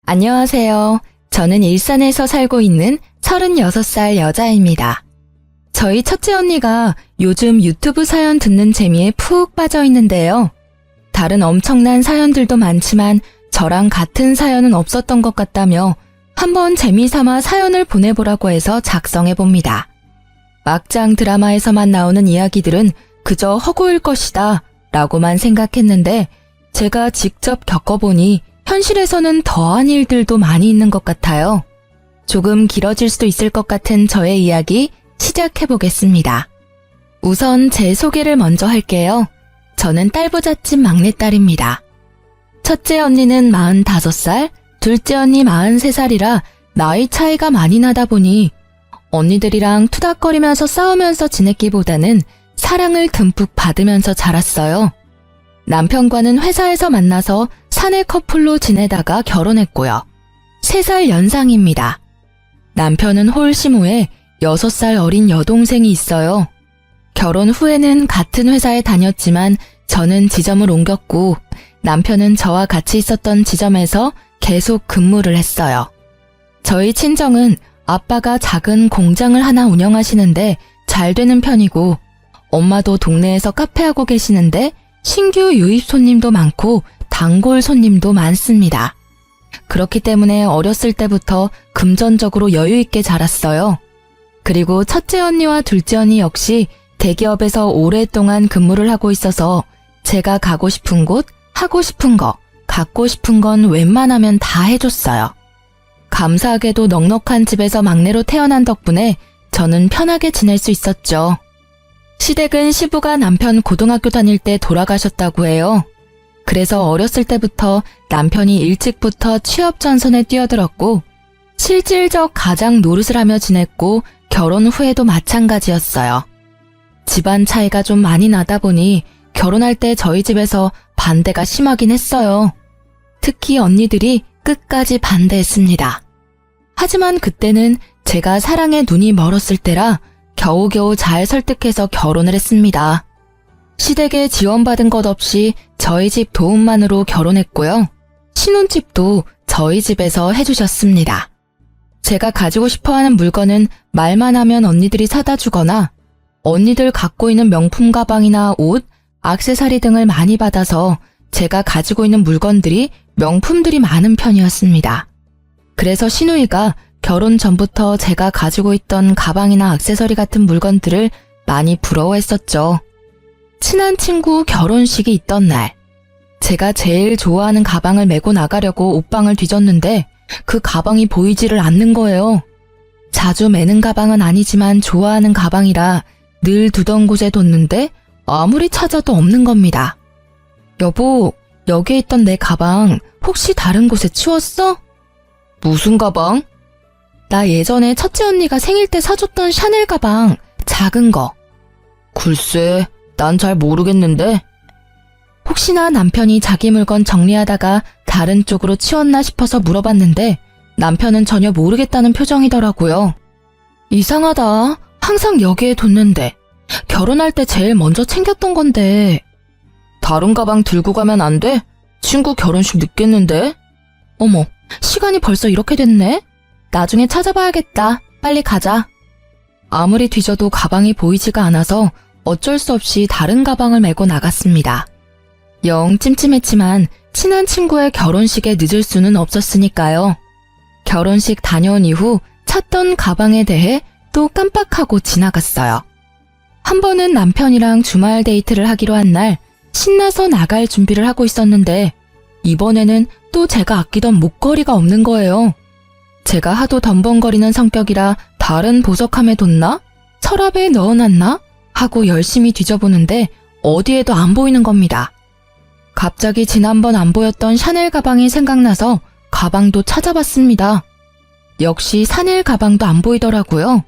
안녕하세요. 저는 일산에서 살고 있는 36살 여자입니다. 저희 첫째 언니가 요즘 유튜브 사연 듣는 재미에 푹 빠져 있는데요. 다른 엄청난 사연들도 많지만 저랑 같은 사연은 없었던 것 같다며 한번 재미삼아 사연을 보내보라고 해서 작성해봅니다. 막장 드라마에서만 나오는 이야기들은 그저 허구일 것이다 라고만 생각했는데 제가 직접 겪어보니 현실에서는 더한 일들도 많이 있는 것 같아요. 조금 길어질 수도 있을 것 같은 저의 이야기 시작해보겠습니다. 우선 제 소개를 먼저 할게요. 저는 딸부잣집 막내딸입니다. 첫째 언니는 45살, 둘째 언니 43살이라 나이 차이가 많이 나다 보니 언니들이랑 투닥거리면서 싸우면서 지냈기보다는 사랑을 듬뿍 받으면서 자랐어요. 남편과는 회사에서 만나서 사내 커플로 지내다가 결혼했고요. 3살 연상입니다. 남편은 홀심 후에 6살 어린 여동생이 있어요. 결혼 후에는 같은 회사에 다녔지만 저는 지점을 옮겼고 남편은 저와 같이 있었던 지점에서 계속 근무를 했어요. 저희 친정은 아빠가 작은 공장을 하나 운영하시는데 잘 되는 편이고 엄마도 동네에서 카페하고 계시는데 신규 유입 손님도 많고 단골 손님도 많습니다. 그렇기 때문에 어렸을 때부터 금전적으로 여유 있게 자랐어요. 그리고 첫째 언니와 둘째 언니 역시 대기업에서 오랫동안 근무를 하고 있어서 제가 가고 싶은 곳, 하고 싶은 거, 갖고 싶은 건 웬만하면 다 해줬어요. 감사하게도 넉넉한 집에서 막내로 태어난 덕분에 저는 편하게 지낼 수 있었죠. 시댁은 시부가 남편 고등학교 다닐 때 돌아가셨다고 해요. 그래서 어렸을 때부터 남편이 일찍부터 취업 전선에 뛰어들었고 실질적 가장 노릇을 하며 지냈고 결혼 후에도 마찬가지였어요. 집안 차이가 좀 많이 나다 보니 결혼할 때 저희 집에서 반대가 심하긴 했어요. 특히 언니들이 끝까지 반대했습니다. 하지만 그때는 제가 사랑에 눈이 멀었을 때라 겨우겨우 잘 설득해서 결혼을 했습니다. 시댁에 지원받은 것 없이 저희 집 도움만으로 결혼했고요. 신혼집도 저희 집에서 해주셨습니다. 제가 가지고 싶어하는 물건은 말만 하면 언니들이 사다 주거나 언니들 갖고 있는 명품 가방이나 옷, 액세서리 등을 많이 받아서 제가 가지고 있는 물건들이 명품들이 많은 편이었습니다. 그래서 시누이가 결혼 전부터 제가 가지고 있던 가방이나 액세서리 같은 물건들을 많이 부러워했었죠. 친한 친구 결혼식이 있던 날, 제가 제일 좋아하는 가방을 메고 나가려고 옷방을 뒤졌는데 그 가방이 보이지를 않는 거예요. 자주 매는 가방은 아니지만 좋아하는 가방이라 늘 두던 곳에 뒀는데 아무리 찾아도 없는 겁니다. 여보, 여기에 있던 내 가방 혹시 다른 곳에 치웠어? 무슨 가방? 나 예전에 첫째 언니가 생일 때 사줬던 샤넬 가방, 작은 거. 글쎄, 난 잘 모르겠는데. 혹시나 남편이 자기 물건 정리하다가 다른 쪽으로 치웠나 싶어서 물어봤는데 남편은 전혀 모르겠다는 표정이더라고요. 이상하다. 항상 여기에 뒀는데. 결혼할 때 제일 먼저 챙겼던 건데. 다른 가방 들고 가면 안 돼? 친구 결혼식 늦겠는데? 어머, 시간이 벌써 이렇게 됐네? 나중에 찾아봐야겠다. 빨리 가자. 아무리 뒤져도 가방이 보이지가 않아서 어쩔 수 없이 다른 가방을 메고 나갔습니다. 영 찜찜했지만 친한 친구의 결혼식에 늦을 수는 없었으니까요. 결혼식 다녀온 이후 찾던 가방에 대해 또 깜빡하고 지나갔어요. 한 번은 남편이랑 주말 데이트를 하기로 한 날 신나서 나갈 준비를 하고 있었는데 이번에는 또 제가 아끼던 목걸이가 없는 거예요. 제가 하도 덤벙거리는 성격이라 다른 보석함에 뒀나? 서랍에 넣어놨나? 하고 열심히 뒤져보는데 어디에도 안 보이는 겁니다. 갑자기 지난번 안 보였던 샤넬 가방이 생각나서 가방도 찾아봤습니다. 역시 샤넬 가방도 안 보이더라고요.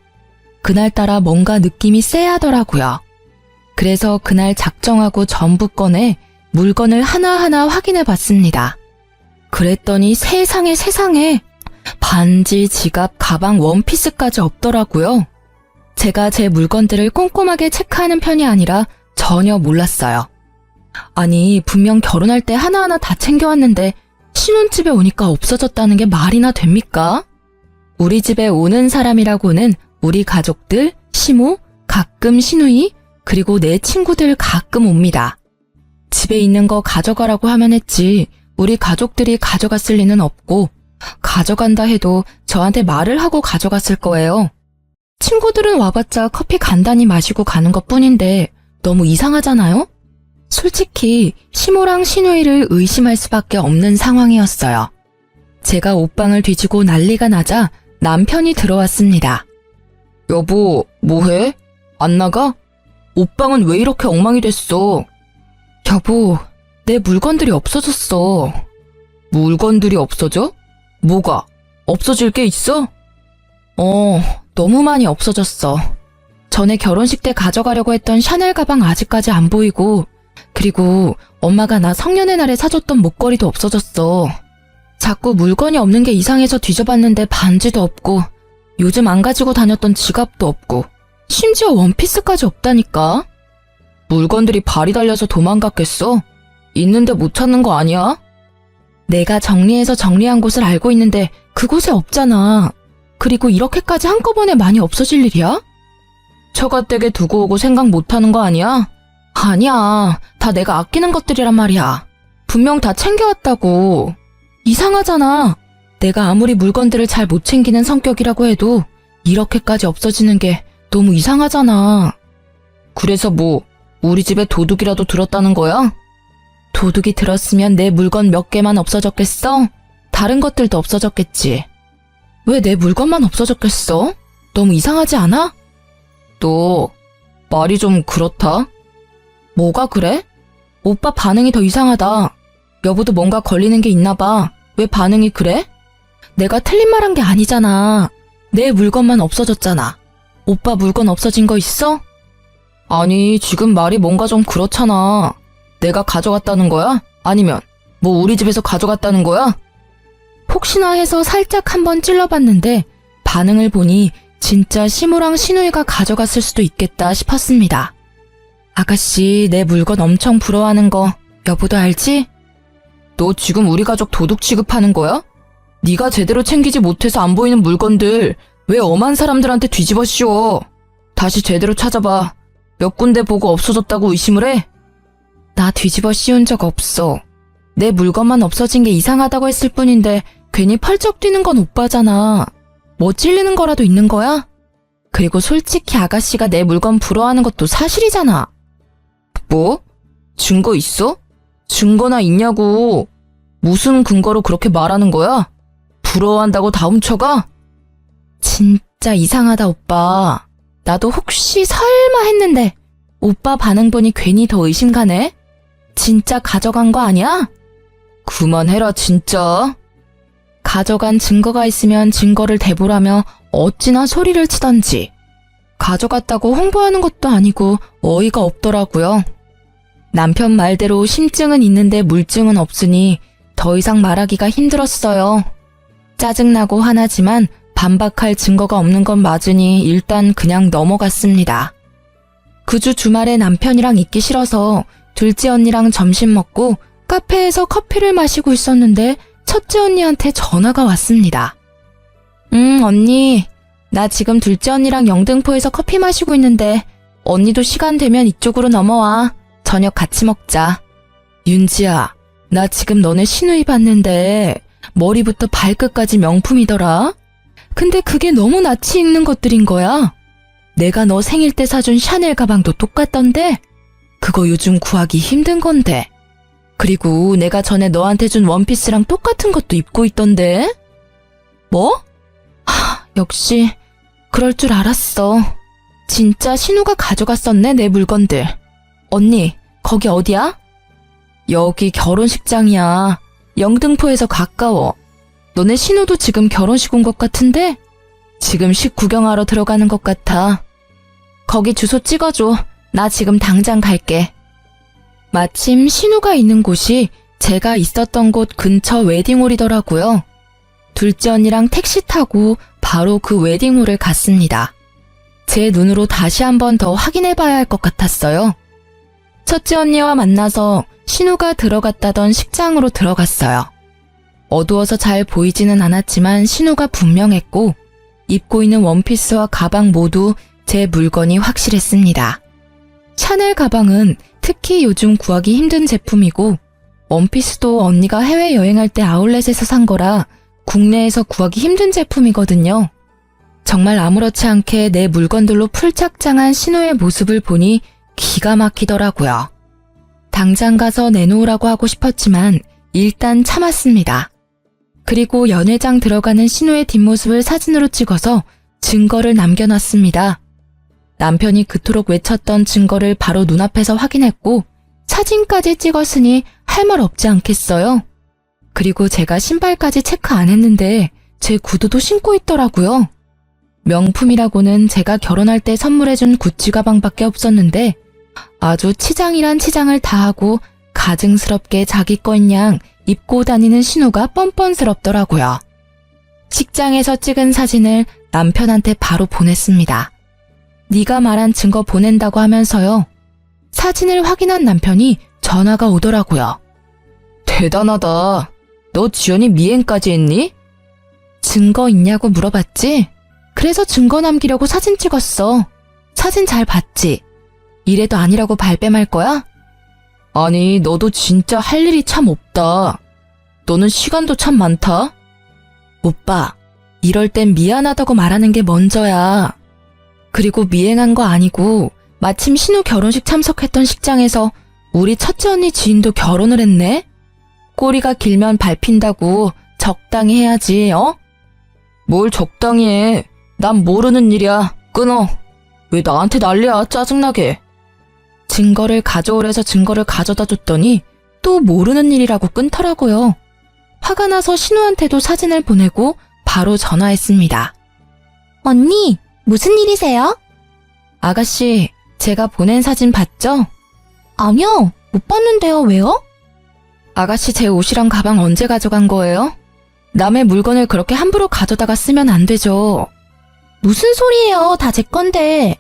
그날따라 뭔가 느낌이 쎄하더라고요. 그래서 그날 작정하고 전부 꺼내 물건을 하나하나 확인해 봤습니다. 그랬더니 세상에 반지, 지갑, 가방, 원피스까지 없더라고요. 제가 제 물건들을 꼼꼼하게 체크하는 편이 아니라 전혀 몰랐어요. 아니, 분명 결혼할 때 하나하나 다 챙겨왔는데 신혼집에 오니까 없어졌다는 게 말이나 됩니까? 우리 집에 오는 사람이라고는 우리 가족들, 시모, 가끔 시누이, 그리고 내 친구들 가끔 옵니다. 집에 있는 거 가져가라고 하면 했지 우리 가족들이 가져갔을 리는 없고 가져간다 해도 저한테 말을 하고 가져갔을 거예요. 친구들은 와봤자 커피 간단히 마시고 가는 것뿐인데 너무 이상하잖아요? 솔직히 시모랑 시누이를 의심할 수밖에 없는 상황이었어요. 제가 옷방을 뒤지고 난리가 나자 남편이 들어왔습니다. 여보, 뭐해? 안 나가? 옷방은 왜 이렇게 엉망이 됐어? 여보, 내 물건들이 없어졌어. 물건들이 없어져? 뭐가? 없어질 게 있어? 너무 많이 없어졌어. 전에 결혼식 때 가져가려고 했던 샤넬 가방 아직까지 안 보이고, 그리고 엄마가 나 성년의 날에 사줬던 목걸이도 없어졌어. 자꾸 물건이 없는 게 이상해서 뒤져봤는데 반지도 없고, 요즘 안 가지고 다녔던 지갑도 없고, 심지어 원피스까지 없다니까? 물건들이 발이 달려서 도망갔겠어? 있는데 못 찾는 거 아니야? 내가 정리해서 정리한 곳을 알고 있는데 그곳에 없잖아. 그리고 이렇게까지 한꺼번에 많이 없어질 일이야? 처가댁에 두고 오고 생각 못하는 거 아니야? 아니야. 다 내가 아끼는 것들이란 말이야. 분명 다 챙겨왔다고. 이상하잖아. 내가 아무리 물건들을 잘 못 챙기는 성격이라고 해도 이렇게까지 없어지는 게 너무 이상하잖아. 그래서 뭐 우리 집에 도둑이라도 들었다는 거야? 도둑이 들었으면 내 물건 몇 개만 없어졌겠어? 다른 것들도 없어졌겠지. 왜 내 물건만 없어졌겠어? 너무 이상하지 않아? 너 말이 좀 그렇다. 뭐가 그래? 오빠 반응이 더 이상하다. 여보도 뭔가 걸리는 게 있나 봐. 왜 반응이 그래? 내가 틀린 말 한 게 아니잖아. 내 물건만 없어졌잖아. 오빠 물건 없어진 거 있어? 아니, 지금 말이 뭔가 좀 그렇잖아. 내가 가져갔다는 거야? 아니면 뭐 우리 집에서 가져갔다는 거야? 혹시나 해서 살짝 한번 찔러봤는데 반응을 보니 진짜 시모랑 시누이가 가져갔을 수도 있겠다 싶었습니다. 아가씨, 내 물건 엄청 부러워하는 거 여보도 알지? 너 지금 우리 가족 도둑 취급하는 거야? 네가 제대로 챙기지 못해서 안 보이는 물건들 왜 엄한 사람들한테 뒤집어 씌워? 다시 제대로 찾아봐. 몇 군데 보고 없어졌다고 의심을 해? 나 뒤집어 씌운 적 없어. 내 물건만 없어진 게 이상하다고 했을 뿐인데 괜히 펄쩍 뛰는 건 오빠잖아. 뭐 찔리는 거라도 있는 거야? 그리고 솔직히 아가씨가 내 물건 부러워하는 것도 사실이잖아. 뭐? 증거 있어? 증거나 있냐고. 무슨 근거로 그렇게 말하는 거야? 부러워한다고 다 훔쳐가? 진짜 이상하다, 오빠. 나도 혹시 설마 했는데 오빠 반응 보니 괜히 더 의심 가네? 진짜 가져간 거 아니야? 그만해라, 진짜. 가져간 증거가 있으면 증거를 대보라며 어찌나 소리를 치던지. 가져갔다고 홍보하는 것도 아니고 어이가 없더라고요. 남편 말대로 심증은 있는데 물증은 없으니 더 이상 말하기가 힘들었어요. 짜증나고 화나지만 반박할 증거가 없는 건 맞으니 일단 그냥 넘어갔습니다. 그 주 주말에 남편이랑 있기 싫어서 둘째 언니랑 점심 먹고 카페에서 커피를 마시고 있었는데 첫째 언니한테 전화가 왔습니다. 언니, 나 지금 둘째 언니랑 영등포에서 커피 마시고 있는데 언니도 시간 되면 이쪽으로 넘어와. 저녁 같이 먹자. 윤지야, 나 지금 너네 시누이 봤는데 머리부터 발끝까지 명품이더라. 근데 그게 너무 낯이 익는 것들인 거야. 내가 너 생일 때 사준 샤넬 가방도 똑같던데? 그거 요즘 구하기 힘든 건데. 그리고 내가 전에 너한테 준 원피스랑 똑같은 것도 입고 있던데? 뭐? 역시 그럴 줄 알았어. 진짜 신우가 가져갔었네, 내 물건들. 언니, 거기 어디야? 여기 결혼식장이야. 영등포에서 가까워. 너네 신우도 지금 결혼식 온 것 같은데? 지금 식 구경하러 들어가는 것 같아. 거기 주소 찍어줘. 나 지금 당장 갈게. 마침 신우가 있는 곳이 제가 있었던 곳 근처 웨딩홀이더라고요. 둘째 언니랑 택시 타고 바로 그 웨딩홀을 갔습니다. 제 눈으로 다시 한 번 더 확인해봐야 할 것 같았어요. 첫째 언니와 만나서 신우가 들어갔다던 식장으로 들어갔어요. 어두워서 잘 보이지는 않았지만 신호가 분명했고 입고 있는 원피스와 가방 모두 제 물건이 확실했습니다. 샤넬 가방은 특히 요즘 구하기 힘든 제품이고 원피스도 언니가 해외여행할 때 아울렛에서 산 거라 국내에서 구하기 힘든 제품이거든요. 정말 아무렇지 않게 내 물건들로 풀착장한 신호의 모습을 보니 기가 막히더라고요. 당장 가서 내놓으라고 하고 싶었지만 일단 참았습니다. 그리고 연회장 들어가는 신호의 뒷모습을 사진으로 찍어서 증거를 남겨놨습니다. 남편이 그토록 외쳤던 증거를 바로 눈앞에서 확인했고 사진까지 찍었으니 할 말 없지 않겠어요? 그리고 제가 신발까지 체크 안 했는데 제 구두도 신고 있더라고요. 명품이라고는 제가 결혼할 때 선물해준 구찌 가방밖에 없었는데 아주 치장이란 치장을 다하고 가증스럽게 자기 거인 양 입고 다니는 신호가 뻔뻔스럽더라고요. 식장에서 찍은 사진을 남편한테 바로 보냈습니다. 네가 말한 증거 보낸다고 하면서요. 사진을 확인한 남편이 전화가 오더라고요. 대단하다. 너 지연이 미행까지 했니? 증거 있냐고 물어봤지? 그래서 증거 남기려고 사진 찍었어. 사진 잘 봤지? 이래도 아니라고 발뺌할 거야? 아니, 너도 진짜 할 일이 참 없다. 너는 시간도 참 많다. 오빠, 이럴 땐 미안하다고 말하는 게 먼저야. 그리고 미행한 거 아니고 마침 신우 결혼식 참석했던 식장에서 우리 첫째 언니 지인도 결혼을 했네? 꼬리가 길면 밟힌다고 적당히 해야지, 어? 뭘 적당히 해. 난 모르는 일이야. 끊어. 왜 나한테 난리야, 짜증나게. 증거를 가져오래서 증거를 가져다 줬더니 또 모르는 일이라고 끊더라고요. 화가 나서 신우한테도 사진을 보내고 바로 전화했습니다. 언니, 무슨 일이세요? 아가씨, 제가 보낸 사진 봤죠? 아니요, 못 봤는데요. 왜요? 아가씨 제 옷이랑 가방 언제 가져간 거예요? 남의 물건을 그렇게 함부로 가져다가 쓰면 안 되죠. 무슨 소리예요? 다 제 건데.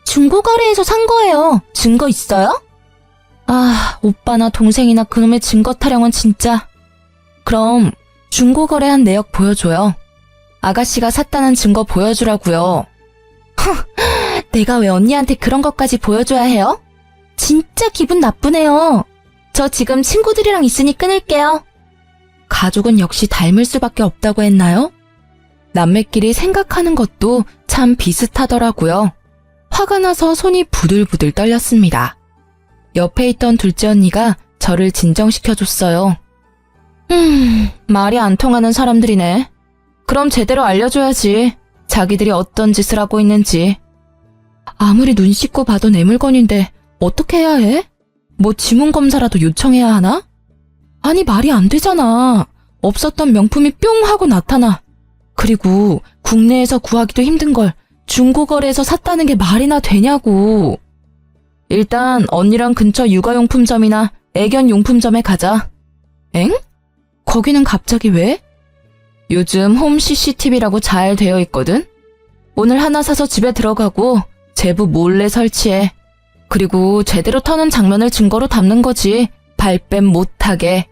중고거래에서 산 거예요. 증거 있어요? 아, 오빠나 동생이나 그놈의 증거 타령은 진짜. 그럼 중고거래한 내역 보여줘요. 아가씨가 샀다는 증거 보여주라고요. 내가 왜 언니한테 그런 것까지 보여줘야 해요? 진짜 기분 나쁘네요. 저 지금 친구들이랑 있으니 끊을게요. 가족은 역시 닮을 수밖에 없다고 했나요? 남매끼리 생각하는 것도 참 비슷하더라고요. 화가 나서 손이 부들부들 떨렸습니다. 옆에 있던 둘째 언니가 저를 진정시켜줬어요. 말이 안 통하는 사람들이네. 그럼 제대로 알려줘야지. 자기들이 어떤 짓을 하고 있는지. 아무리 눈 씻고 봐도 내 물건인데 어떻게 해야 해? 뭐 지문검사라도 요청해야 하나? 아니, 말이 안 되잖아. 없었던 명품이 뿅 하고 나타나. 그리고 국내에서 구하기도 힘든 걸 중고거래에서 샀다는 게 말이나 되냐고. 일단 언니랑 근처 육아용품점이나 애견용품점에 가자. 엥? 거기는 갑자기 왜? 요즘 홈 CCTV라고 잘 되어 있거든? 오늘 하나 사서 집에 들어가고 제부 몰래 설치해. 그리고 제대로 터는 장면을 증거로 담는 거지. 발뺌 못하게.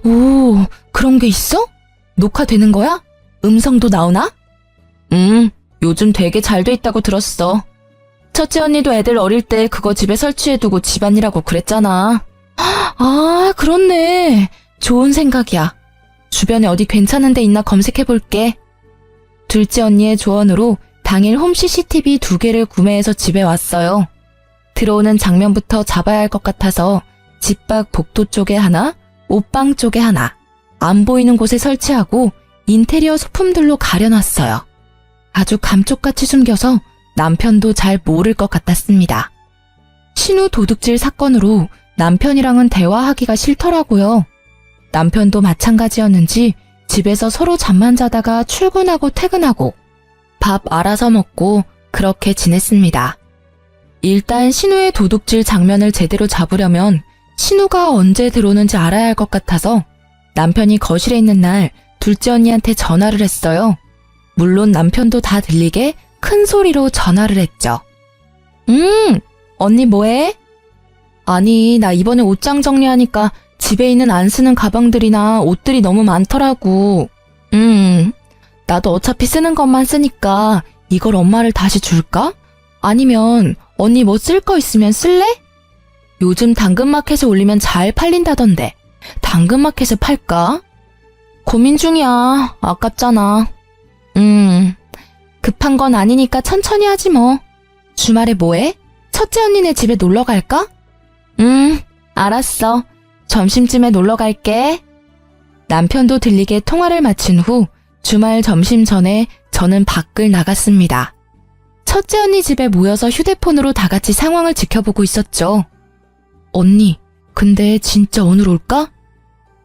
오, 그런 게 있어? 녹화되는 거야? 음성도 나오나? 요즘 되게 잘 돼 있다고 들었어. 첫째 언니도 애들 어릴 때 그거 집에 설치해두고 집안이라고 그랬잖아. 아, 그렇네. 좋은 생각이야. 주변에 어디 괜찮은 데 있나 검색해볼게. 둘째 언니의 조언으로 당일 홈 CCTV 2개를 구매해서 집에 왔어요. 들어오는 장면부터 잡아야 할 것 같아서 집 밖 복도 쪽에 하나, 옷방 쪽에 하나, 안 보이는 곳에 설치하고 인테리어 소품들로 가려놨어요. 아주 감쪽같이 숨겨서 남편도 잘 모를 것 같았습니다. 신우 도둑질 사건으로 남편이랑은 대화하기가 싫더라고요. 남편도 마찬가지였는지 집에서 서로 잠만 자다가 출근하고 퇴근하고 밥 알아서 먹고 그렇게 지냈습니다. 일단 신우의 도둑질 장면을 제대로 잡으려면 신우가 언제 들어오는지 알아야 할 것 같아서 남편이 거실에 있는 날 둘째 언니한테 전화를 했어요. 물론 남편도 다 들리게 큰 소리로 전화를 했죠. 언니 뭐해? 아니, 나 이번에 옷장 정리하니까 집에 있는 안 쓰는 가방들이나 옷들이 너무 많더라고. 나도 어차피 쓰는 것만 쓰니까 이걸 엄마를 다시 줄까? 아니면 언니 뭐 쓸 거 있으면 쓸래? 요즘 당근마켓에 올리면 잘 팔린다던데 당근마켓에 팔까? 고민 중이야. 아깝잖아. 급한 건 아니니까 천천히 하지 뭐. 주말에 뭐해? 첫째 언니네 집에 놀러 갈까? 알았어. 점심쯤에 놀러 갈게. 남편도 들리게 통화를 마친 후 주말 점심 전에 저는 밖을 나갔습니다. 첫째 언니 집에 모여서 휴대폰으로 다 같이 상황을 지켜보고 있었죠. 언니, 근데 진짜 오늘 올까?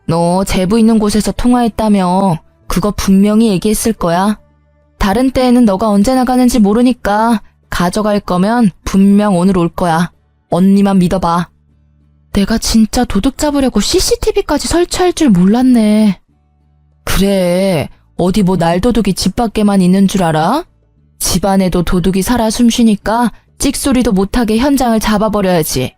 너 제부 있는 곳에서 통화했다며. 그거 분명히 얘기했을 거야. 다른 때에는 너가 언제 나가는지 모르니까 가져갈 거면 분명 오늘 올 거야. 언니만 믿어봐. 내가 진짜 도둑 잡으려고 CCTV까지 설치할 줄 몰랐네. 그래, 어디 뭐 날도둑이 집 밖에만 있는 줄 알아? 집 안에도 도둑이 살아 숨쉬니까 찍소리도 못하게 현장을 잡아버려야지.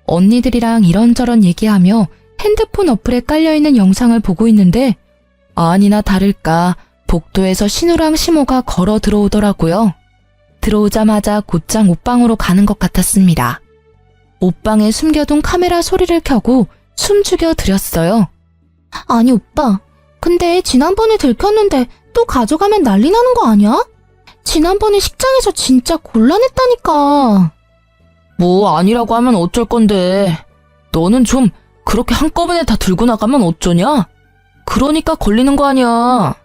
언니들이랑 이런저런 얘기하며 핸드폰 어플에 깔려있는 영상을 보고 있는데 아니나 다를까 복도에서 신우랑 시모가 걸어 들어오더라고요. 들어오자마자 곧장 옷방으로 가는 것 같았습니다. 옷방에 숨겨둔 카메라 소리를 켜고 숨죽여 드렸어요. 아니 오빠, 근데 지난번에 들켰는데 또 가져가면 난리 나는 거 아니야? 지난번에 식장에서 진짜 곤란했다니까. 뭐 아니라고 하면 어쩔 건데. 너는 좀 그렇게 한꺼번에 다 들고 나가면 어쩌냐? 그러니까 걸리는 거 아니야.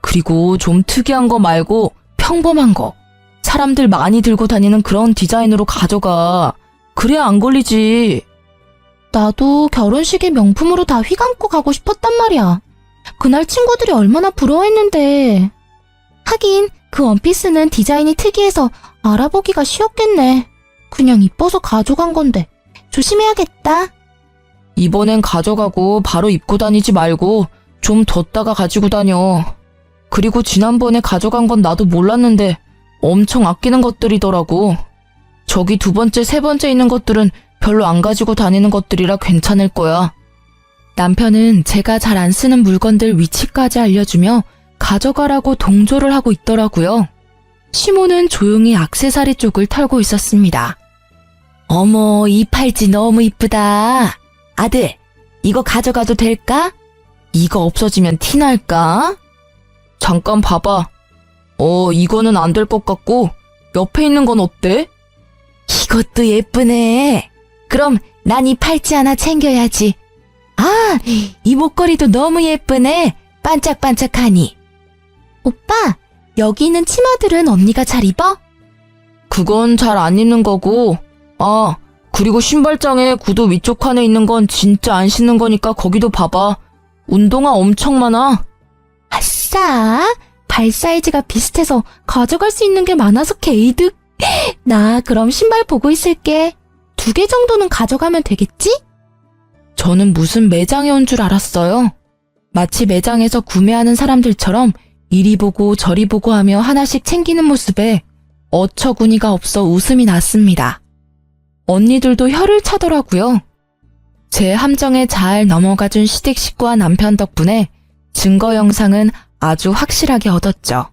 그리고 좀 특이한 거 말고 평범한 거. 사람들 많이 들고 다니는 그런 디자인으로 가져가. 그래야 안 걸리지. 나도 결혼식에 명품으로 다 휘감고 가고 싶었단 말이야. 그날 친구들이 얼마나 부러워했는데. 하긴 그 원피스는 디자인이 특이해서 알아보기가 쉬웠겠네. 그냥 이뻐서 가져간 건데 조심해야겠다. 이번엔 가져가고 바로 입고 다니지 말고 좀 뒀다가 가지고 다녀. 그리고 지난번에 가져간 건 나도 몰랐는데 엄청 아끼는 것들이더라고. 저기 두 번째, 세 번째 있는 것들은 별로 안 가지고 다니는 것들이라 괜찮을 거야. 남편은 제가 잘 안 쓰는 물건들 위치까지 알려주며 가져가라고 동조를 하고 있더라고요. 시모는 조용히 액세서리 쪽을 털고 있었습니다. 어머, 이 팔찌 너무 이쁘다. 아들, 이거 가져가도 될까? 이거 없어지면 티날까? 잠깐 봐봐. 이거는 안 될 것 같고 옆에 있는 건 어때? 이것도 예쁘네. 그럼 난 이 팔찌 하나 챙겨야지. 아, 이 목걸이도 너무 예쁘네. 반짝반짝하니. 오빠, 여기 있는 치마들은 언니가 잘 입어? 그건 잘 안 입는 거고. 아, 그리고 신발장에 구두 위쪽 칸에 있는 건 진짜 안 신는 거니까 거기도 봐봐. 운동화 엄청 많아. 아싸, 발 사이즈가 비슷해서 가져갈 수 있는 게 많아서 개이득. 나 그럼 신발 보고 있을게. 2개 정도는 가져가면 되겠지? 저는 무슨 매장에 온 줄 알았어요. 마치 매장에서 구매하는 사람들처럼 이리 보고 저리 보고 하며 하나씩 챙기는 모습에 어처구니가 없어 웃음이 났습니다. 언니들도 혀를 차더라고요. 제 함정에 잘 넘어가준 시댁 식구와 남편 덕분에 증거 영상은 아주 확실하게 얻었죠.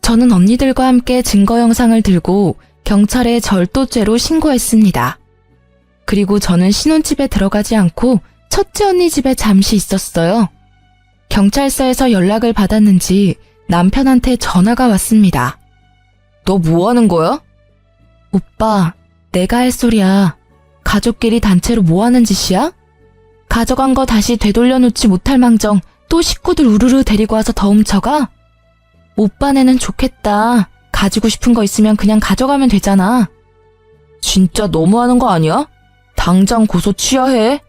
저는 언니들과 함께 증거 영상을 들고 경찰에 절도죄로 신고했습니다. 그리고 저는 신혼집에 들어가지 않고 첫째 언니 집에 잠시 있었어요. 경찰서에서 연락을 받았는지 남편한테 전화가 왔습니다. 너 뭐 하는 거야? 오빠, 내가 할 소리야. 가족끼리 단체로 뭐 하는 짓이야? 가져간 거 다시 되돌려놓지 못할 망정 또 식구들 우르르 데리고 와서 더 훔쳐가? 오빠네는 좋겠다. 가지고 싶은 거 있으면 그냥 가져가면 되잖아. 진짜 너무하는 거 아니야? 당장 고소 취하해.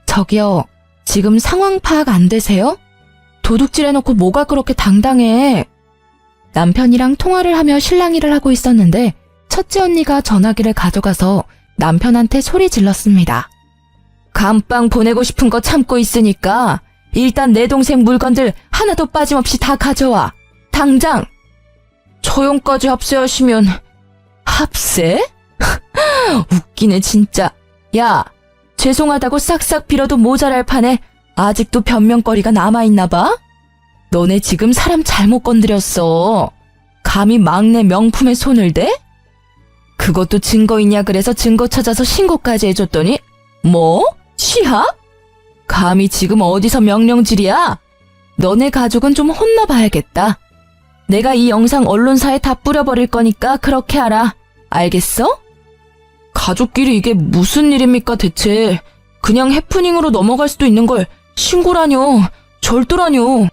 저기요, 지금 상황 파악 안 되세요? 도둑질 해놓고 뭐가 그렇게 당당해. 남편이랑 통화를 하며 실랑이를 하고 있었는데 첫째 언니가 전화기를 가져가서 남편한테 소리 질렀습니다. 감빵 보내고 싶은 거 참고 있으니까 일단 내 동생 물건들 하나도 빠짐없이 다 가져와. 당장. 처형까지 합세하시면. 합세? 웃기네 진짜. 야, 죄송하다고 싹싹 빌어도 모자랄 판에 아직도 변명거리가 남아있나 봐? 너네 지금 사람 잘못 건드렸어. 감히 막내 명품에 손을 대? 그것도 증거 있냐 그래서 증거 찾아서 신고까지 해줬더니 뭐? 취합? 감히 지금 어디서 명령질이야? 너네 가족은 좀 혼나봐야겠다. 내가 이 영상 언론사에 다 뿌려버릴 거니까 그렇게 하라. 알겠어? 가족끼리 이게 무슨 일입니까 대체. 그냥 해프닝으로 넘어갈 수도 있는 걸 신고라뇨. 절도라뇨.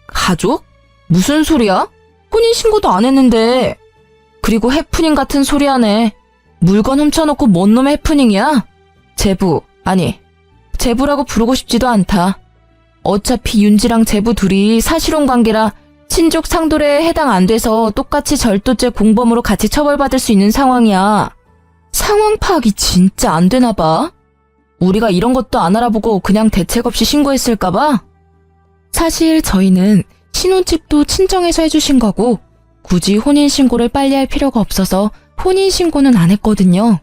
가족? 무슨 소리야? 혼인신고도 안 했는데. 그리고 해프닝 같은 소리 하네. 물건 훔쳐놓고 뭔 놈의 해프닝이야? 제부, 아니 제부라고 부르고 싶지도 않다. 어차피 윤지랑 제부 둘이 사실혼 관계라 친족 상도례에 해당 안 돼서 똑같이 절도죄 공범으로 같이 처벌받을 수 있는 상황이야. 상황 파악이 진짜 안 되나 봐. 우리가 이런 것도 안 알아보고 그냥 대책 없이 신고했을까 봐. 사실 저희는 신혼집도 친정에서 해주신 거고 굳이 혼인신고를 빨리 할 필요가 없어서 혼인신고는 안 했거든요.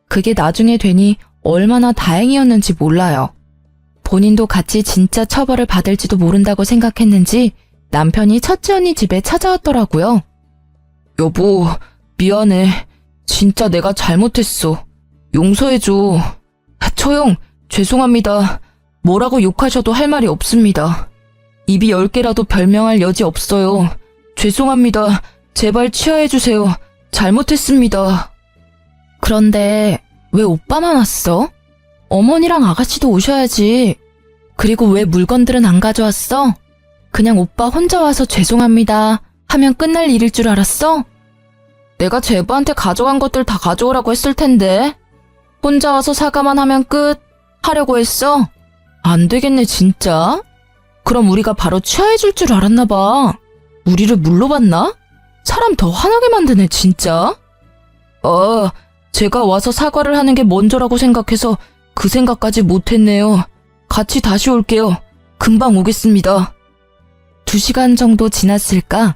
그게 나중에 되니 얼마나 다행이었는지 몰라요. 본인도 같이 진짜 처벌을 받을지도 모른다고 생각했는지 남편이 첫째 언니 집에 찾아왔더라고요. 여보, 미안해. 진짜 내가 잘못했어. 용서해줘. 초영, 죄송합니다. 뭐라고 욕하셔도 할 말이 없습니다. 입이 10개라도 별명할 여지 없어요. 죄송합니다. 제발 취하해주세요. 잘못했습니다. 그런데 왜 오빠만 왔어? 어머니랑 아가씨도 오셔야지. 그리고 왜 물건들은 안 가져왔어? 그냥 오빠 혼자 와서 죄송합니다 하면 끝날 일일 줄 알았어? 내가 제부한테 가져간 것들 다 가져오라고 했을 텐데. 혼자 와서 사과만 하면 끝 하려고 했어? 안 되겠네 진짜. 그럼 우리가 바로 취하해줄 줄 알았나 봐. 우리를 물로 봤나? 사람 더 화나게 만드네 진짜. 제가 와서 사과를 하는 게 먼저라고 생각해서 그 생각까지 못했네요. 같이 다시 올게요. 금방 오겠습니다. 2시간 정도 지났을까?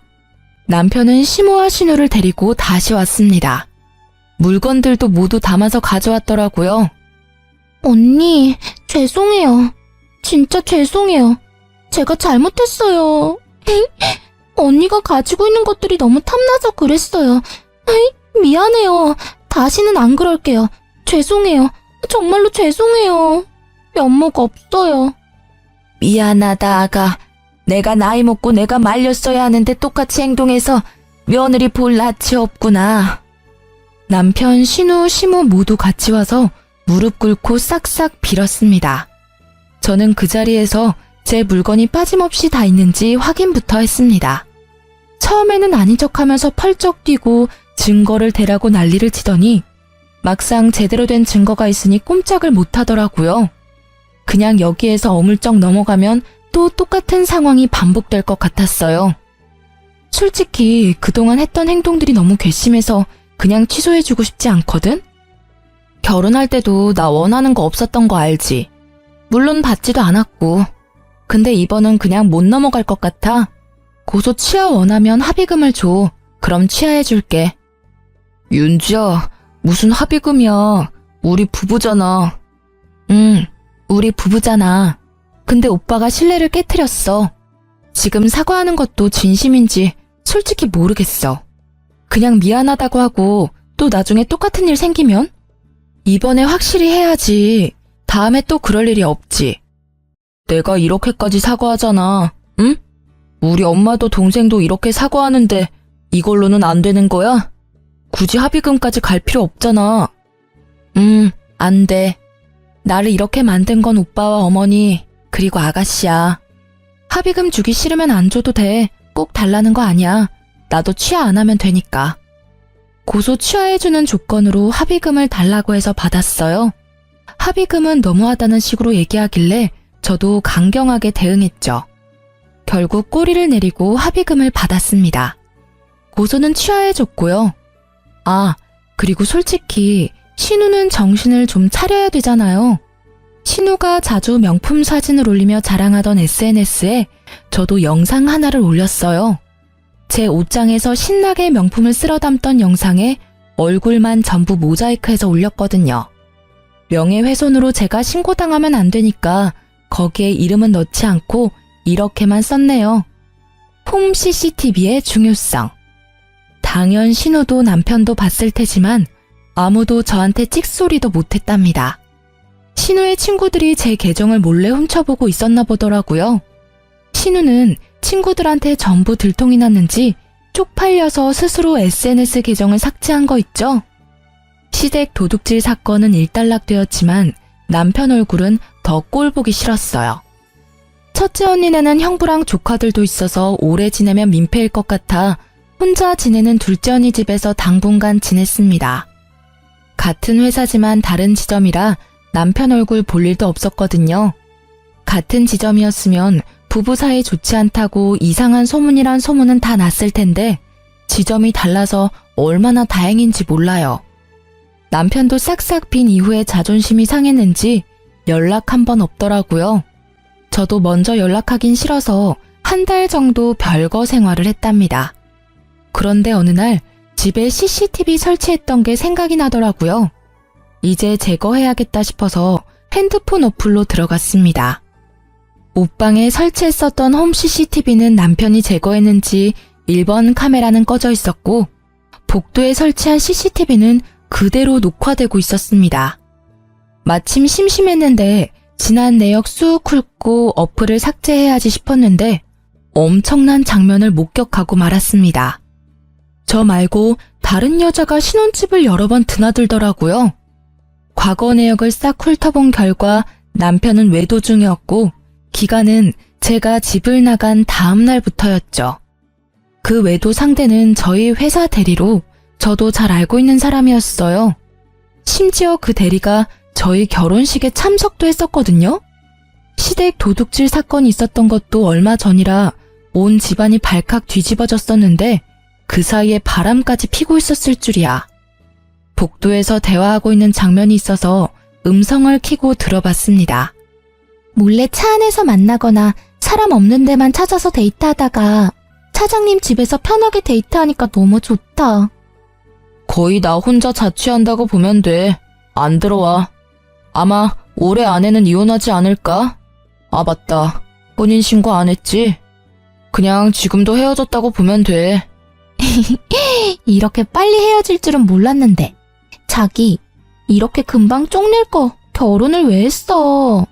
남편은 시모와 신우를 데리고 다시 왔습니다. 물건들도 모두 담아서 가져왔더라고요. 언니, 죄송해요. 진짜 죄송해요. 제가 잘못했어요. 언니가 가지고 있는 것들이 너무 탐나서 그랬어요. 미안해요. 다시는 안 그럴게요. 죄송해요. 정말로 죄송해요. 면목 없어요. 미안하다 아가. 내가 나이 먹고 내가 말렸어야 하는데 똑같이 행동해서 며느리 볼 낯이 없구나. 남편, 신우, 시모 모두 같이 와서 무릎 꿇고 싹싹 빌었습니다. 저는 그 자리에서 제 물건이 빠짐없이 다 있는지 확인부터 했습니다. 처음에는 아닌 척하면서 펄쩍 뛰고 증거를 대라고 난리를 치더니 막상 제대로 된 증거가 있으니 꼼짝을 못하더라고요. 그냥 여기에서 어물쩍 넘어가면 또 똑같은 상황이 반복될 것 같았어요. 솔직히 그동안 했던 행동들이 너무 괘씸해서 그냥 취소해주고 싶지 않거든? 결혼할 때도 나 원하는 거 없었던 거 알지? 물론 받지도 않았고. 근데 이번은 그냥 못 넘어갈 것 같아. 고소 취하 원하면 합의금을 줘. 그럼 취하해줄게. 윤지야, 무슨 합의금이야. 우리 부부잖아. 응, 우리 부부잖아. 근데 오빠가 신뢰를 깨트렸어. 지금 사과하는 것도 진심인지 솔직히 모르겠어. 그냥 미안하다고 하고 또 나중에 똑같은 일 생기면? 이번에 확실히 해야지. 다음에 또 그럴 일이 없지. 내가 이렇게까지 사과하잖아. 응? 우리 엄마도 동생도 이렇게 사과하는데 이걸로는 안 되는 거야? 굳이 합의금까지 갈 필요 없잖아. 안 돼. 나를 이렇게 만든 건 오빠와 어머니 그리고 아가씨야. 합의금 주기 싫으면 안 줘도 돼. 꼭 달라는 거 아니야. 나도 취하 안 하면 되니까. 고소 취하해주는 조건으로 합의금을 달라고 해서 받았어요. 합의금은 너무하다는 식으로 얘기하길래 저도 강경하게 대응했죠. 결국 꼬리를 내리고 합의금을 받았습니다. 고소는 취하해줬고요. 아, 그리고 솔직히 신우는 정신을 좀 차려야 되잖아요. 신우가 자주 명품 사진을 올리며 자랑하던 SNS에 저도 영상 하나를 올렸어요. 제 옷장에서 신나게 명품을 쓸어 담던 영상에 얼굴만 전부 모자이크해서 올렸거든요. 명예훼손으로 제가 신고당하면 안 되니까 거기에 이름은 넣지 않고 이렇게만 썼네요. 홈 CCTV의 중요성. 당연 신우도 남편도 봤을 테지만 아무도 저한테 찍소리도 못했답니다. 신우의 친구들이 제 계정을 몰래 훔쳐보고 있었나 보더라고요. 신우는 친구들한테 전부 들통이 났는지 쪽팔려서 스스로 SNS 계정을 삭제한 거 있죠? 시댁 도둑질 사건은 일단락되었지만 남편 얼굴은 더 꼴보기 싫었어요. 첫째 언니네는 형부랑 조카들도 있어서 오래 지내면 민폐일 것 같아 혼자 지내는 둘째 언니 집에서 당분간 지냈습니다. 같은 회사지만 다른 지점이라 남편 얼굴 볼 일도 없었거든요. 같은 지점이었으면 부부 사이 좋지 않다고 이상한 소문이란 소문은 다 났을 텐데 지점이 달라서 얼마나 다행인지 몰라요. 남편도 싹싹 빈 이후에 자존심이 상했는지 연락 한 번 없더라고요. 저도 먼저 연락하긴 싫어서 한 달 정도 별거 생활을 했답니다. 그런데 어느 날 집에 CCTV 설치했던 게 생각이 나더라고요. 이제 제거해야겠다 싶어서 핸드폰 어플로 들어갔습니다. 옷방에 설치했었던 홈 CCTV는 남편이 제거했는지 1번 카메라는 꺼져 있었고 복도에 설치한 CCTV는 그대로 녹화되고 있었습니다. 마침 심심했는데 지난 내역 쑥 훑고 어플을 삭제해야지 싶었는데 엄청난 장면을 목격하고 말았습니다. 저 말고 다른 여자가 신혼집을 여러 번 드나들더라고요. 과거 내역을 싹 훑어본 결과 남편은 외도 중이었고 기간은 제가 집을 나간 다음 날부터였죠. 그 외도 상대는 저희 회사 대리로 저도 잘 알고 있는 사람이었어요. 심지어 그 대리가 저희 결혼식에 참석도 했었거든요. 시댁 도둑질 사건이 있었던 것도 얼마 전이라 온 집안이 발칵 뒤집어졌었는데 그 사이에 바람까지 피고 있었을 줄이야. 복도에서 대화하고 있는 장면이 있어서 음성을 켜고 들어봤습니다. 몰래 차 안에서 만나거나 사람 없는 데만 찾아서 데이트하다가 차장님 집에서 편하게 데이트하니까 너무 좋다. 거의 나 혼자 자취한다고 보면 돼. 안 들어와. 아마 올해 안에는 이혼하지 않을까? 아 맞다. 혼인신고 안 했지? 그냥 지금도 헤어졌다고 보면 돼. 이렇게 빨리 헤어질 줄은 몰랐는데. 자기, 이렇게 금방 쪽낼 거 결혼을 왜 했어?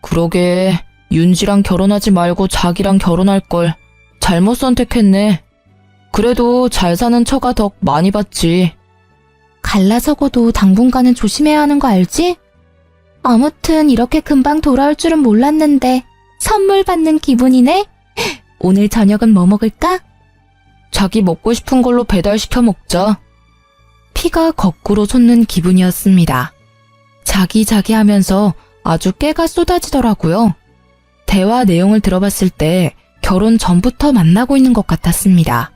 그러게 윤지랑 결혼하지 말고 자기랑 결혼할 걸 잘못 선택했네. 그래도 잘 사는 처가 덕 많이 봤지. 갈라서고도 당분간은 조심해야 하는 거 알지? 아무튼 이렇게 금방 돌아올 줄은 몰랐는데 선물 받는 기분이네? 오늘 저녁은 뭐 먹을까? 자기 먹고 싶은 걸로 배달시켜 먹자. 피가 거꾸로 솟는 기분이었습니다. 자기 하면서 아주 깨가 쏟아지더라고요. 대화 내용을 들어봤을 때 결혼 전부터 만나고 있는 것 같았습니다.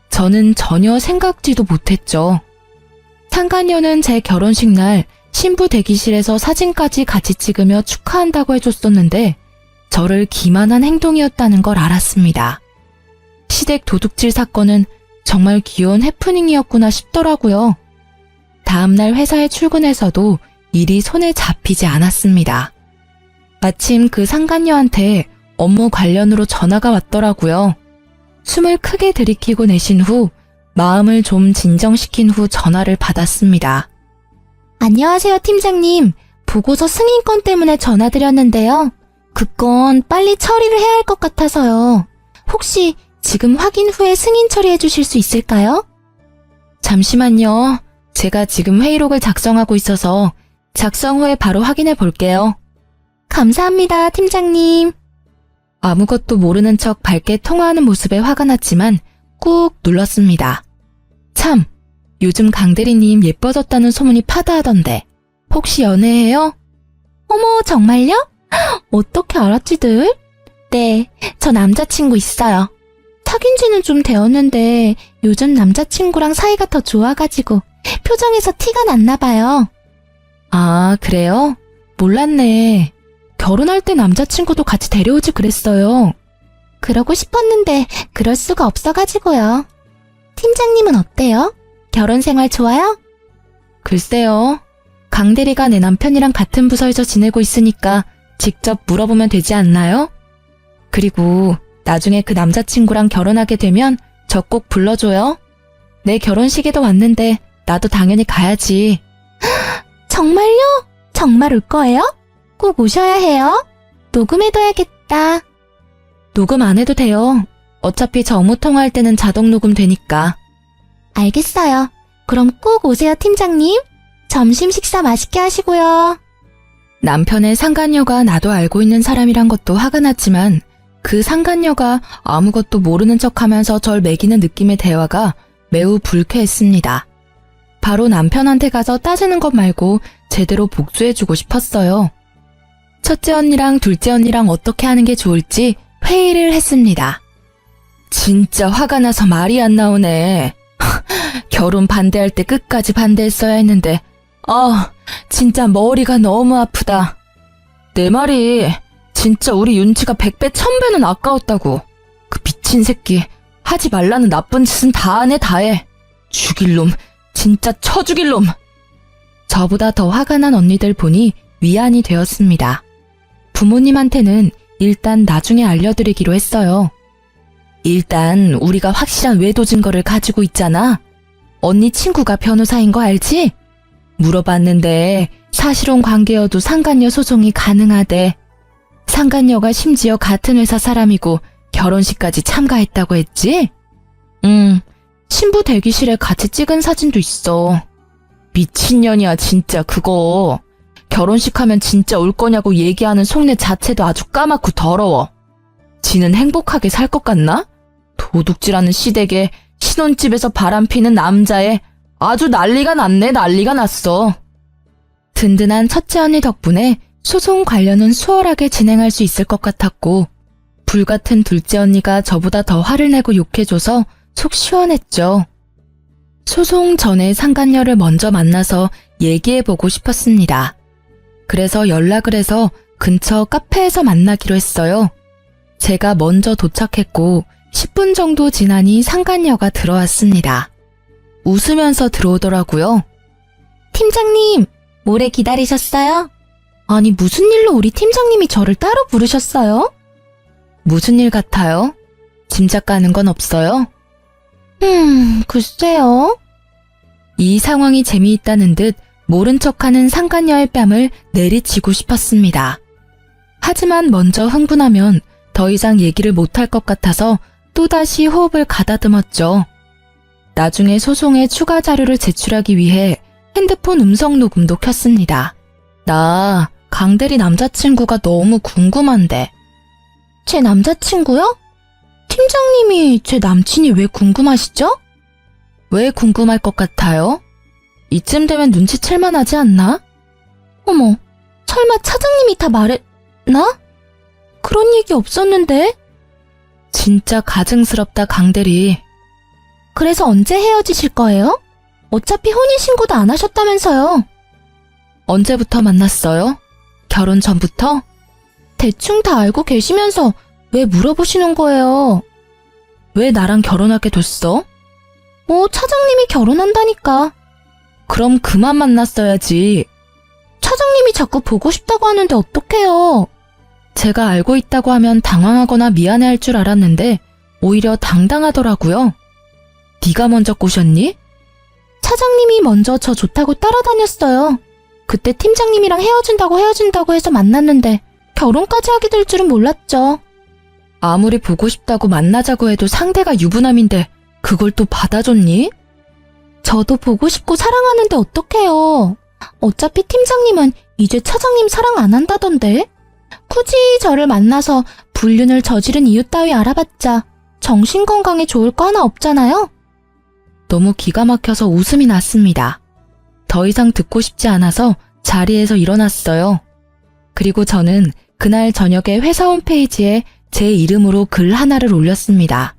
저는 전혀 생각지도 못했죠. 상간녀는 제 결혼식 날 신부 대기실에서 사진까지 같이 찍으며 축하한다고 해줬었는데 저를 기만한 행동이었다는 걸 알았습니다. 시댁 도둑질 사건은 정말 귀여운 해프닝이었구나 싶더라고요. 다음날 회사에 출근해서도 일이 손에 잡히지 않았습니다. 마침 그 상간녀한테 업무 관련으로 전화가 왔더라고요. 숨을 크게 들이키고 내쉰 후 마음을 좀 진정시킨 후 전화를 받았습니다. 안녕하세요, 팀장님. 보고서 승인권 때문에 전화드렸는데요. 그 건 빨리 처리를 해야 할 것 같아서요. 혹시 지금 확인 후에 승인 처리해 주실 수 있을까요? 잠시만요. 제가 지금 회의록을 작성하고 있어서 작성 후에 바로 확인해 볼게요. 감사합니다, 팀장님. 아무것도 모르는 척 밝게 통화하는 모습에 화가 났지만 꾹 눌렀습니다. 참, 요즘 강대리님 예뻐졌다는 소문이 파다하던데 혹시 연애해요? 어머, 정말요? 어떻게 알았지들? 네, 저 남자친구 있어요. 사귄 지는 좀 되었는데 요즘 남자친구랑 사이가 더 좋아가지고 표정에서 티가 났나 봐요. 아, 그래요? 몰랐네. 결혼할 때 남자친구도 같이 데려오지 그랬어요. 그러고 싶었는데 그럴 수가 없어가지고요. 팀장님은 어때요? 결혼 생활 좋아요? 글쎄요. 강 대리가 내 남편이랑 같은 부서에서 지내고 있으니까 직접 물어보면 되지 않나요? 그리고 나중에 그 남자친구랑 결혼하게 되면 저 꼭 불러줘요. 내 결혼식에도 왔는데 나도 당연히 가야지. 정말요? 정말 올 거예요? 꼭 오셔야 해요. 녹음해둬야겠다. 녹음 안 해도 돼요. 어차피 저 업무 통화할 때는 자동 녹음 되니까. 알겠어요. 그럼 꼭 오세요, 팀장님. 점심 식사 맛있게 하시고요. 남편의 상간녀가 나도 알고 있는 사람이란 것도 화가 났지만 그 상간녀가 아무것도 모르는 척하면서 절 매기는 느낌의 대화가 매우 불쾌했습니다. 바로 남편한테 가서 따지는 것 말고 제대로 복수해주고 싶었어요. 첫째 언니랑 둘째 언니랑 어떻게 하는 게 좋을지 회의를 했습니다. 진짜 화가 나서 말이 안 나오네. 결혼 반대할 때 끝까지 반대했어야 했는데 진짜 머리가 너무 아프다. 내 말이 진짜 우리 윤치가 100배 1000배는 아까웠다고. 그 미친 새끼 하지 말라는 나쁜 짓은 다 하네 다 해. 죽일 놈 진짜 쳐 죽일 놈. 저보다 더 화가 난 언니들 보니 위안이 되었습니다. 부모님한테는 일단 나중에 알려드리기로 했어요. 일단 우리가 확실한 외도 증거를 가지고 있잖아. 언니 친구가 변호사인 거 알지? 물어봤는데 사실혼 관계여도 상간녀 소송이 가능하대. 상간녀가 심지어 같은 회사 사람이고 결혼식까지 참가했다고 했지? 신부 대기실에 같이 찍은 사진도 있어. 미친년이야 진짜 그거. 결혼식 하면 진짜 올 거냐고 얘기하는 속내 자체도 아주 까맣고 더러워. 지는 행복하게 살 것 같나? 도둑질하는 시댁에 신혼집에서 바람피는 남자애 아주 난리가 났네 난리가 났어. 든든한 첫째 언니 덕분에 소송 관련은 수월하게 진행할 수 있을 것 같았고 불같은 둘째 언니가 저보다 더 화를 내고 욕해줘서 속 시원했죠. 소송 전에 상간녀를 먼저 만나서 얘기해보고 싶었습니다. 그래서 연락을 해서 근처 카페에서 만나기로 했어요. 제가 먼저 도착했고 10분 정도 지나니 상간녀가 들어왔습니다. 웃으면서 들어오더라고요. 팀장님, 오래 기다리셨어요? 아니, 무슨 일로 우리 팀장님이 저를 따로 부르셨어요? 무슨 일 같아요? 짐작 가는 건 없어요? 글쎄요. 이 상황이 재미있다는 듯 모른 척하는 상간녀의 뺨을 내리치고 싶었습니다. 하지만 먼저 흥분하면 더 이상 얘기를 못할 것 같아서 또다시 호흡을 가다듬었죠. 나중에 소송에 추가 자료를 제출하기 위해 핸드폰 음성 녹음도 켰습니다. 나 강대리 남자친구가 너무 궁금한데. 제 남자친구요? 팀장님이 제 남친이 왜 궁금하시죠? 왜 궁금할 것 같아요? 이쯤 되면 눈치챌만 하지 않나? 어머, 설마 차장님이 다 말했나? 그런 얘기 없었는데? 진짜 가증스럽다 강대리. 그래서 언제 헤어지실 거예요? 어차피 혼인신고도 안 하셨다면서요. 언제부터 만났어요? 결혼 전부터? 대충 다 알고 계시면서 왜 물어보시는 거예요? 왜 나랑 결혼하게 됐어? 차장님이 결혼한다니까. 그럼 그만 만났어야지. 차장님이 자꾸 보고 싶다고 하는데 어떡해요? 제가 알고 있다고 하면 당황하거나 미안해할 줄 알았는데 오히려 당당하더라고요. 네가 먼저 꼬셨니? 차장님이 먼저 저 좋다고 따라다녔어요. 그때 팀장님이랑 헤어진다고 해서 만났는데 결혼까지 하게 될 줄은 몰랐죠. 아무리 보고 싶다고 만나자고 해도 상대가 유부남인데 그걸 또 받아줬니? 저도 보고 싶고 사랑하는데 어떡해요. 어차피 팀장님은 이제 차장님 사랑 안 한다던데. 굳이 저를 만나서 불륜을 저지른 이유 따위 알아봤자 정신건강에 좋을 거 하나 없잖아요. 너무 기가 막혀서 웃음이 났습니다. 더 이상 듣고 싶지 않아서 자리에서 일어났어요. 그리고 저는 그날 저녁에 회사 홈페이지에 제 이름으로 글 하나를 올렸습니다.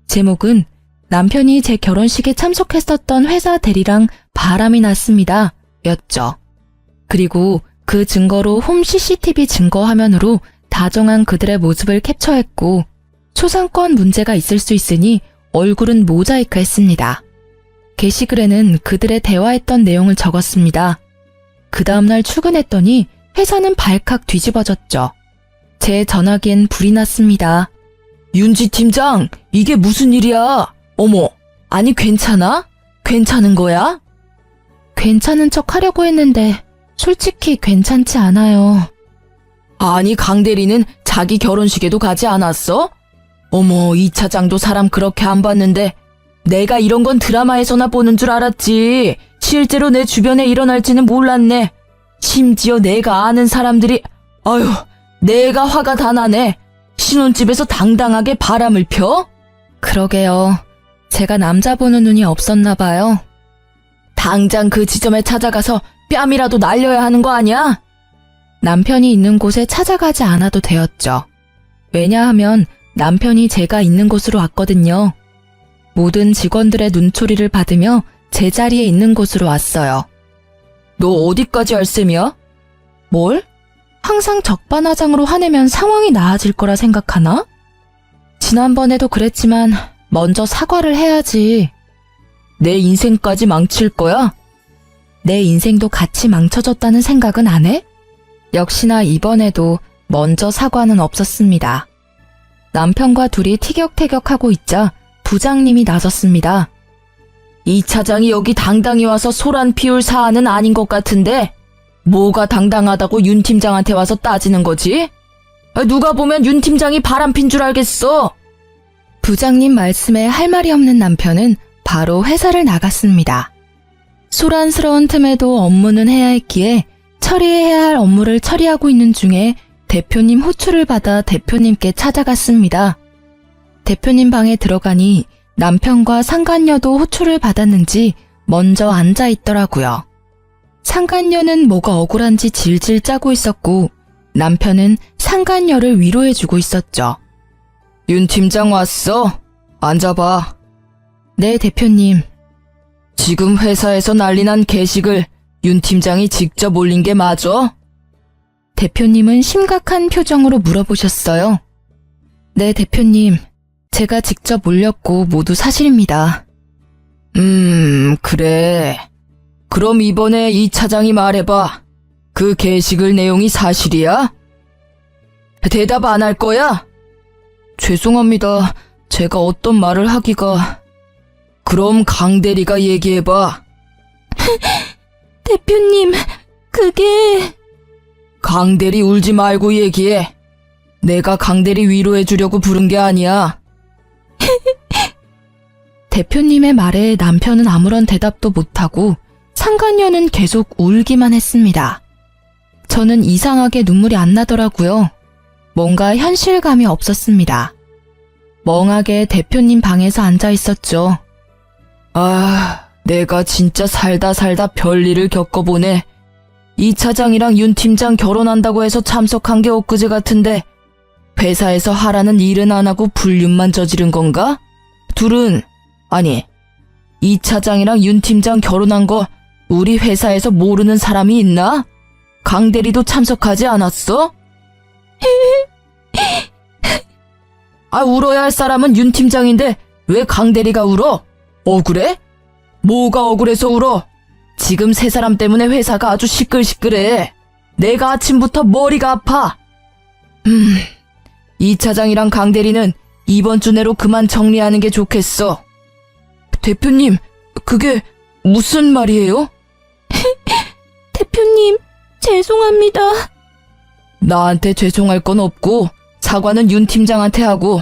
제목은 남편이 제 결혼식에 참석했었던 회사 대리랑 바람이 났습니다. 였죠. 그리고 그 증거로 홈 CCTV 증거 화면으로 다정한 그들의 모습을 캡처했고 초상권 문제가 있을 수 있으니 얼굴은 모자이크 했습니다. 게시글에는 그들의 대화했던 내용을 적었습니다. 그 다음날 출근했더니 회사는 발칵 뒤집어졌죠. 제 전화기엔 불이 났습니다. 윤지 팀장, 이게 무슨 일이야? 어머, 아니 괜찮아? 괜찮은 거야? 괜찮은 척 하려고 했는데 솔직히 괜찮지 않아요. 아니 강 대리는 자기 결혼식에도 가지 않았어? 어머, 이 차장도 사람 그렇게 안 봤는데 내가 이런 건 드라마에서나 보는 줄 알았지. 실제로 내 주변에 일어날지는 몰랐네. 심지어 내가 아는 사람들이 아유, 내가 화가 다 나네. 신혼집에서 당당하게 바람을 펴? 그러게요. 제가 남자 보는 눈이 없었나 봐요. 당장 그 지점에 찾아가서 뺨이라도 날려야 하는 거 아니야? 남편이 있는 곳에 찾아가지 않아도 되었죠. 왜냐하면 남편이 제가 있는 곳으로 왔거든요. 모든 직원들의 눈초리를 받으며 제 자리에 있는 곳으로 왔어요. 너 어디까지 할 셈이야? 뭘? 항상 적반하장으로 화내면 상황이 나아질 거라 생각하나? 지난번에도 그랬지만 먼저 사과를 해야지. 내 인생까지 망칠 거야? 내 인생도 같이 망쳐졌다는 생각은 안 해? 역시나 이번에도 먼저 사과는 없었습니다. 남편과 둘이 티격태격하고 있자 부장님이 나섰습니다. 이 차장이 여기 당당히 와서 소란 피울 사안은 아닌 것 같은데 뭐가 당당하다고 윤 팀장한테 와서 따지는 거지? 누가 보면 윤 팀장이 바람핀 줄 알겠어. 부장님 말씀에 할 말이 없는 남편은 바로 회사를 나갔습니다. 소란스러운 틈에도 업무는 해야 했기에 처리해야 할 업무를 처리하고 있는 중에 대표님 호출을 받아 대표님께 찾아갔습니다. 대표님 방에 들어가니 남편과 상간녀도 호출을 받았는지 먼저 앉아 있더라고요. 상간녀는 뭐가 억울한지 질질 짜고 있었고 남편은 상간녀를 위로해주고 있었죠. 윤 팀장 왔어? 앉아봐. 네, 대표님. 지금 회사에서 난리난 게시글 윤 팀장이 직접 올린 게 맞아? 대표님은 심각한 표정으로 물어보셨어요. 네, 대표님. 제가 직접 올렸고 모두 사실입니다. 그래. 그럼 이번에 이 차장이 말해봐. 그 게시글 내용이 사실이야? 대답 안 할 거야? 죄송합니다. 제가 어떤 말을 하기가... 그럼 강 대리가 얘기해봐. 대표님, 그게... 강 대리 울지 말고 얘기해. 내가 강 대리 위로해주려고 부른 게 아니야. 대표님의 말에 남편은 아무런 대답도 못하고 상간녀는 계속 울기만 했습니다. 저는 이상하게 눈물이 안 나더라고요. 뭔가 현실감이 없었습니다. 멍하게 대표님 방에서 앉아 있었죠. 아, 내가 진짜 살다 별일을 겪어보네. 이 차장이랑 윤 팀장 결혼한다고 해서 참석한 게 엊그제 같은데 회사에서 하라는 일은 안 하고 불륜만 저지른 건가? 둘은, 아니, 이 차장이랑 윤 팀장 결혼한 거 우리 회사에서 모르는 사람이 있나? 강 대리도 참석하지 않았어? 아, 울어야 할 사람은 윤 팀장인데 왜 강 대리가 울어? 억울해? 뭐가 억울해서 울어? 지금 세 사람 때문에 회사가 아주 시끌시끌해. 내가 아침부터 머리가 아파. 이 차장이랑 강 대리는 이번 주 내로 그만 정리하는 게 좋겠어. 대표님, 그게 무슨 말이에요? 대표님, 죄송합니다. 나한테 죄송할 건 없고 사과는 윤 팀장한테 하고.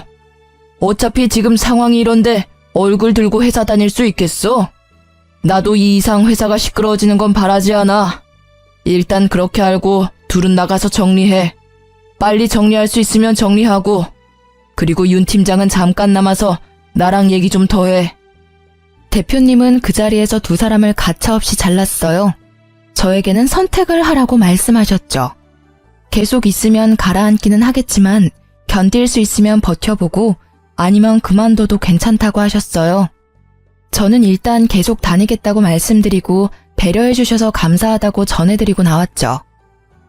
어차피 지금 상황이 이런데 얼굴 들고 회사 다닐 수 있겠어? 나도 이 이상 회사가 시끄러워지는 건 바라지 않아. 일단 그렇게 알고 둘은 나가서 정리해. 빨리 정리할 수 있으면 정리하고. 그리고 윤 팀장은 잠깐 남아서 나랑 얘기 좀 더 해. 대표님은 그 자리에서 두 사람을 가차없이 잘랐어요. 저에게는 선택을 하라고 말씀하셨죠. 계속 있으면 가라앉기는 하겠지만 견딜 수 있으면 버텨보고 아니면 그만둬도 괜찮다고 하셨어요. 저는 일단 계속 다니겠다고 말씀드리고 배려해 주셔서 감사하다고 전해드리고 나왔죠.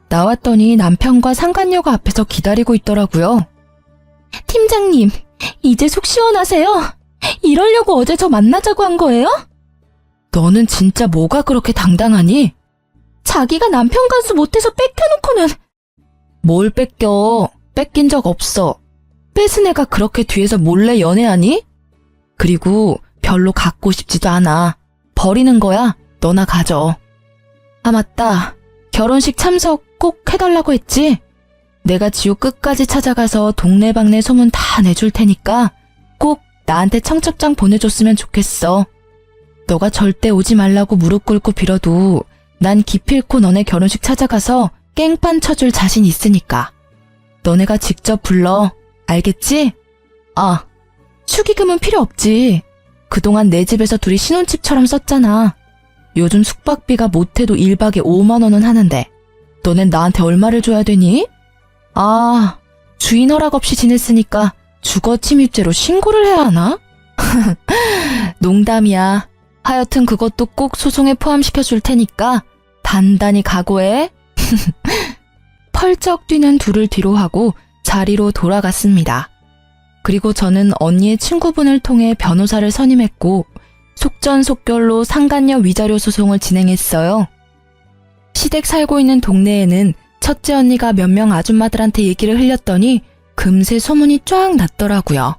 나왔더니 남편과 상간녀가 앞에서 기다리고 있더라고요. 팀장님, 이제 속 시원하세요? 이러려고 어제 저 만나자고 한 거예요? 너는 진짜 뭐가 그렇게 당당하니? 자기가 남편 간수 못해서 뺏겨놓고는. 뭘 뺏겨? 뺏긴 적 없어. 뺏은 애가 그렇게 뒤에서 몰래 연애하니? 그리고 별로 갖고 싶지도 않아. 버리는 거야. 너나 가져. 아, 맞다. 결혼식 참석 꼭 해달라고 했지? 내가 지옥 끝까지 찾아가서 동네방네 소문 다 내줄 테니까 꼭 나한테 청첩장 보내줬으면 좋겠어. 너가 절대 오지 말라고 무릎 꿇고 빌어도 난 기필코 너네 결혼식 찾아가서 깽판 쳐줄 자신 있으니까. 너네가 직접 불러. 알겠지? 아, 축의금은 필요 없지. 그동안 내 집에서 둘이 신혼집처럼 썼잖아. 요즘 숙박비가 못해도 1박에 5만 원은 하는데 너넨 나한테 얼마를 줘야 되니? 아, 주인 허락 없이 지냈으니까 주거 침입죄로 신고를 해야 하나? 농담이야. 하여튼 그것도 꼭 소송에 포함시켜 줄 테니까 단단히 각오해. 펄쩍 뛰는 둘을 뒤로 하고 자리로 돌아갔습니다. 그리고 저는 언니의 친구분을 통해 변호사를 선임했고 속전속결로 상간녀 위자료 소송을 진행했어요. 시댁 살고 있는 동네에는 첫째 언니가 몇 명 아줌마들한테 얘기를 흘렸더니 금세 소문이 쫙 났더라고요.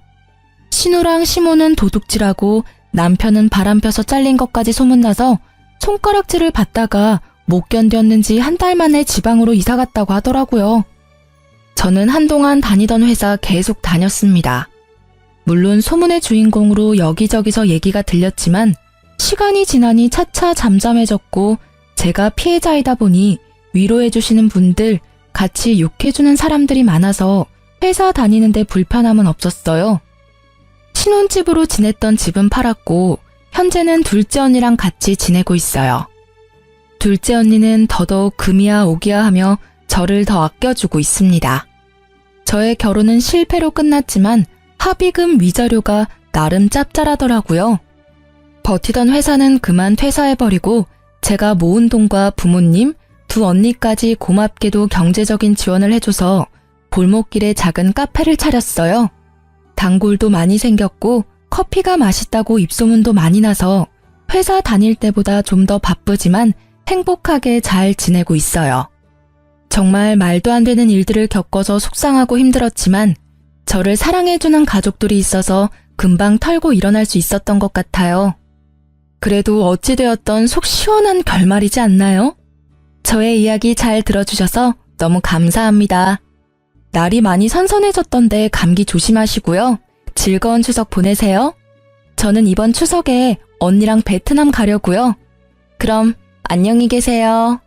신우랑 시모는 도둑질하고 남편은 바람펴서 잘린 것까지 소문나서 손가락질을 받다가 못 견뎠는지 한 달 만에 지방으로 이사 갔다고 하더라고요. 저는 한동안 다니던 회사 계속 다녔습니다. 물론 소문의 주인공으로 여기저기서 얘기가 들렸지만 시간이 지나니 차차 잠잠해졌고 제가 피해자이다 보니 위로해주시는 분들, 같이 욕해주는 사람들이 많아서 회사 다니는데 불편함은 없었어요. 신혼집으로 지냈던 집은 팔았고 현재는 둘째 언니랑 같이 지내고 있어요. 둘째 언니는 더더욱 금이야 오기야 하며 저를 더 아껴주고 있습니다. 저의 결혼은 실패로 끝났지만 합의금 위자료가 나름 짭짤하더라고요. 버티던 회사는 그만 퇴사해버리고 제가 모은 돈과 부모님, 두 언니까지 고맙게도 경제적인 지원을 해줘서 골목길에 작은 카페를 차렸어요. 단골도 많이 생겼고 커피가 맛있다고 입소문도 많이 나서 회사 다닐 때보다 좀 더 바쁘지만 행복하게 잘 지내고 있어요. 정말 말도 안 되는 일들을 겪어서 속상하고 힘들었지만 저를 사랑해주는 가족들이 있어서 금방 털고 일어날 수 있었던 것 같아요. 그래도 어찌되었던 속 시원한 결말이지 않나요? 저의 이야기 잘 들어주셔서 너무 감사합니다. 날이 많이 선선해졌던데 감기 조심하시고요. 즐거운 추석 보내세요. 저는 이번 추석에 언니랑 베트남 가려고요. 그럼 안녕히 계세요.